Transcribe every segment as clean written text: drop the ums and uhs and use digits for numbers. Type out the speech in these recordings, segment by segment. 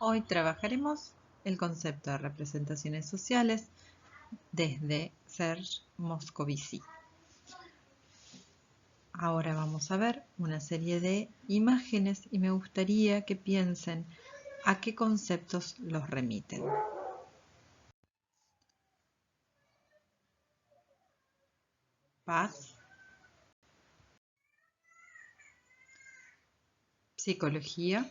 Hoy trabajaremos el concepto de representaciones sociales desde Serge Moscovici. Ahora vamos a ver una serie de imágenes y me gustaría que piensen a qué conceptos los remiten. Paz, psicología,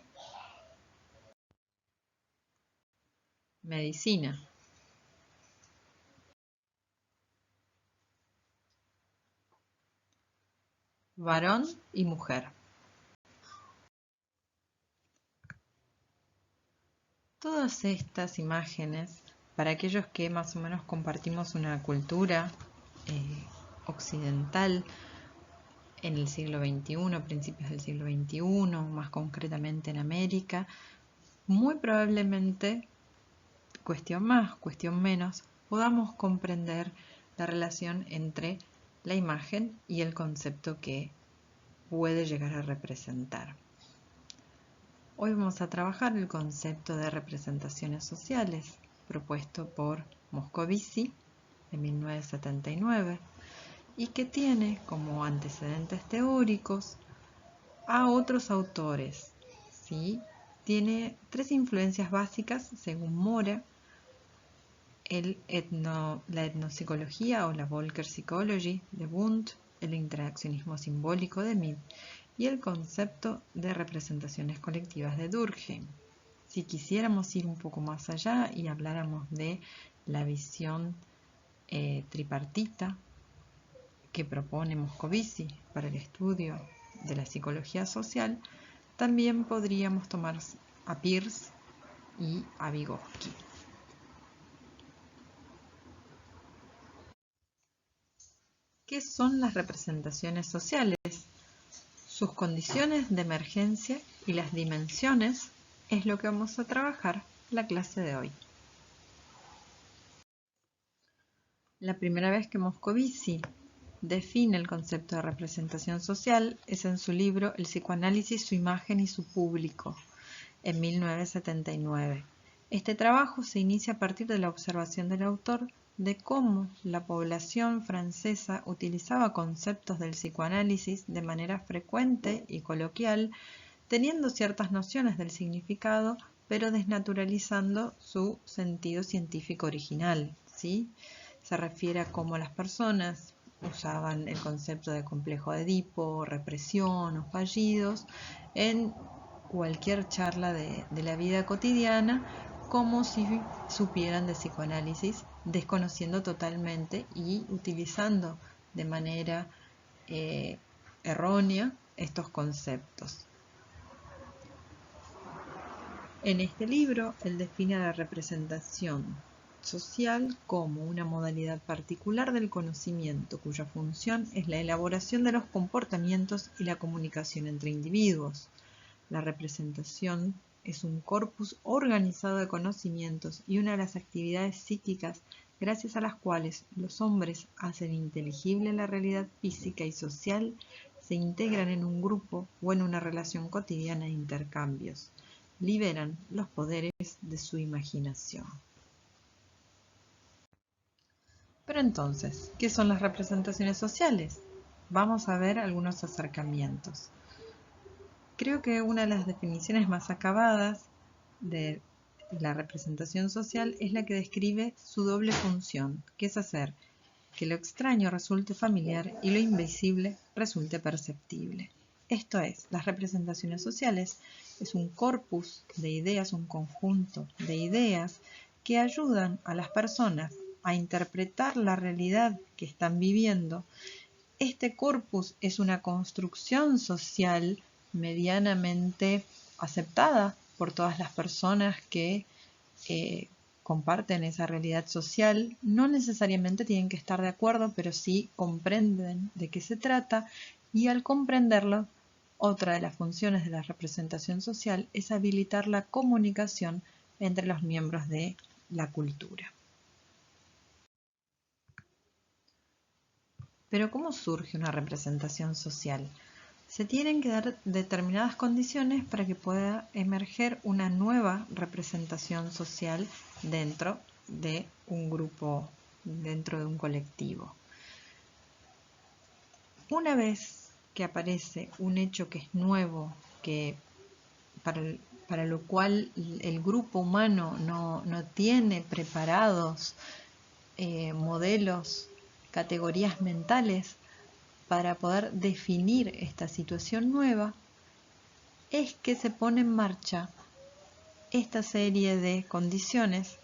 medicina, varón y mujer. Todas estas imágenes, para aquellos que más o menos compartimos una cultura occidental en el siglo XXI, principios del siglo XXI, más concretamente en América, muy probablemente, cuestión más, cuestión menos, podamos comprender la relación entre la imagen y el concepto que puede llegar a representar. Hoy vamos a trabajar el concepto de representaciones sociales propuesto por Moscovici en 1979 y que tiene como antecedentes teóricos a otros autores. ¿Sí? Tiene tres influencias básicas según Mora: la etnopsicología o la Volcker Psychology de Wundt, el interaccionismo simbólico de Mead y el concepto de representaciones colectivas de Durkheim. Si quisiéramos ir un poco más allá y habláramos de la visión tripartita que propone Moscovici para el estudio de la psicología social, también podríamos tomar a Peirce y a Vygotsky. ¿Qué son las representaciones sociales? Sus condiciones de emergencia y las dimensiones es lo que vamos a trabajar la clase de hoy. La primera vez que Moscovici define el concepto de representación social es en su libro El psicoanálisis, su imagen y su público, en 1979. Este trabajo se inicia a partir de la observación del autor de cómo la población francesa utilizaba conceptos del psicoanálisis de manera frecuente y coloquial, teniendo ciertas nociones del significado, pero desnaturalizando su sentido científico original, ¿sí? Se refiere a cómo las personas usaban el concepto de complejo de Edipo, represión o fallidos en cualquier charla de la vida cotidiana, como si supieran de psicoanálisis, desconociendo totalmente y utilizando de manera errónea estos conceptos. En este libro, él define la representación social como una modalidad particular del conocimiento, cuya función es la elaboración de los comportamientos y la comunicación entre individuos. La representación es un corpus organizado de conocimientos y una de las actividades psíquicas gracias a las cuales los hombres hacen inteligible la realidad física y social, se integran en un grupo o en una relación cotidiana de intercambios, liberan los poderes de su imaginación. Pero entonces, ¿qué son las representaciones sociales? Vamos a ver algunos acercamientos. Creo que una de las definiciones más acabadas de la representación social es la que describe su doble función, que es hacer que lo extraño resulte familiar y lo invisible resulte perceptible. Esto es, las representaciones sociales es un corpus de ideas, un conjunto de ideas que ayudan a las personas a interpretar la realidad que están viviendo. Este corpus es una construcción social medianamente aceptada por todas las personas que comparten esa realidad social. No necesariamente tienen que estar de acuerdo, pero sí comprenden de qué se trata, y al comprenderlo, otra de las funciones de la representación social es habilitar la comunicación entre los miembros de la cultura. Pero ¿cómo surge una representación social? se tienen que dar determinadas condiciones para que pueda emerger una nueva representación social dentro de un grupo, dentro de un colectivo. Una vez que aparece un hecho que es nuevo, que para lo cual el grupo humano no tiene preparados modelos, categorías mentales para poder definir esta situación nueva, es que se pone en marcha esta serie de condiciones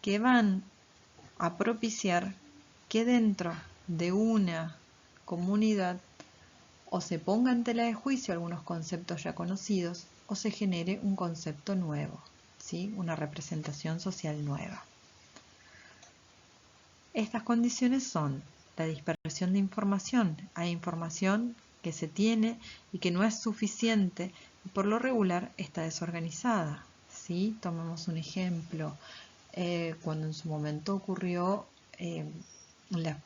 que van a propiciar que dentro de una comunidad o se ponga en tela de juicio algunos conceptos ya conocidos o se genere un concepto nuevo, ¿sí? Una representación social nueva. Estas condiciones son la dispersión de información. Hay información que se tiene y que no es suficiente y por lo regular está desorganizada, ¿sí? Tomemos un ejemplo. Cuando en su momento ocurrió la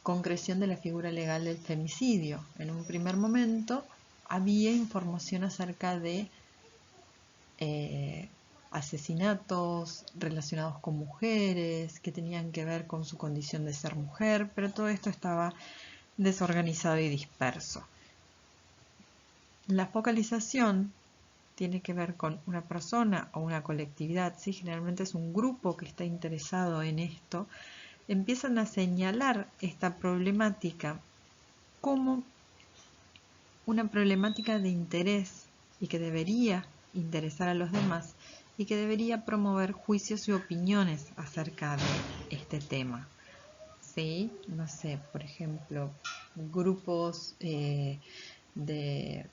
concreción de la figura legal del femicidio. En un primer momento había información acerca de asesinatos relacionados con mujeres, que tenían que ver con su condición de ser mujer, pero todo esto estaba desorganizado y disperso. La focalización tiene que ver con una persona o una colectividad, ¿sí? Generalmente es un grupo que está interesado en esto, empiezan a señalar esta problemática como una problemática de interés y que debería interesar a los demás y que debería promover juicios y opiniones acerca de este tema. ¿Sí? No sé, por ejemplo, grupos de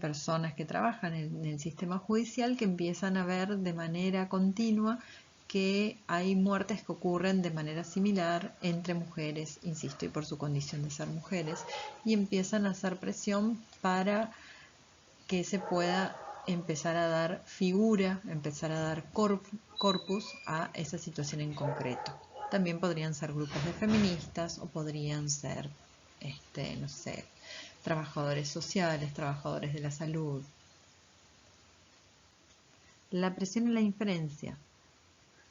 personas que trabajan en el sistema judicial que empiezan a ver de manera continua que hay muertes que ocurren de manera similar entre mujeres, insisto, y por su condición de ser mujeres, y empiezan a hacer presión para que se pueda empezar a dar figura, empezar a dar corpus a esa situación en concreto. También podrían ser grupos de feministas o podrían ser, no sé, trabajadores sociales, trabajadores de la salud. La presión y la inferencia.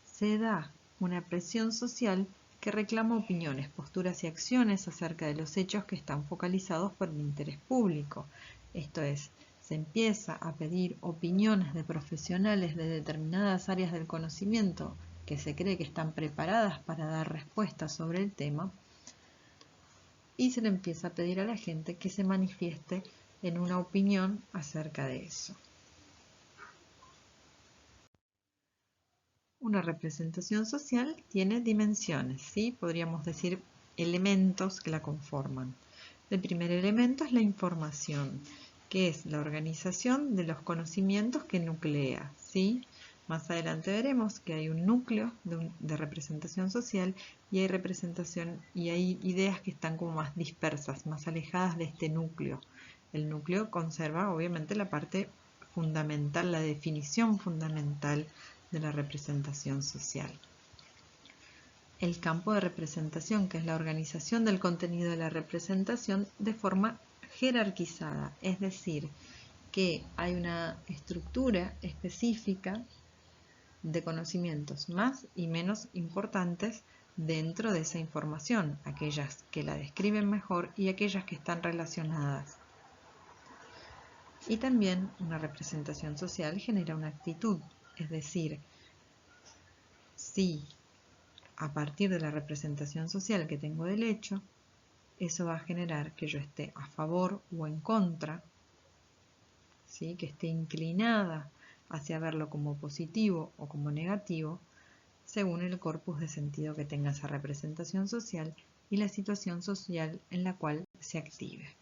Se da una presión social que reclama opiniones, posturas y acciones acerca de los hechos que están focalizados por el interés público. Esto es, se empieza a pedir opiniones de profesionales de determinadas áreas del conocimiento que se cree que están preparadas para dar respuestas sobre el tema y se le empieza a pedir a la gente que se manifieste en una opinión acerca de eso. Una representación social tiene dimensiones, ¿sí? Podríamos decir elementos que la conforman. El primer elemento es la información, que es la organización de los conocimientos que nuclea, ¿sí? Más adelante veremos que hay un núcleo de representación social y hay representación y hay ideas que están como más dispersas, más alejadas de este núcleo. El núcleo conserva obviamente la parte fundamental, la definición fundamental de la representación social. El campo de representación, que es la organización del contenido de la representación de forma jerarquizada, es decir, que hay una estructura específica de conocimientos más y menos importantes dentro de esa información, aquellas que la describen mejor y aquellas que están relacionadas. Y también una representación social genera una actitud, es decir, si a partir de la representación social que tengo del hecho, eso va a generar que yo esté a favor o en contra, ¿sí? Que esté inclinada hacia verlo como positivo o como negativo, según el corpus de sentido que tenga esa representación social y la situación social en la cual se active.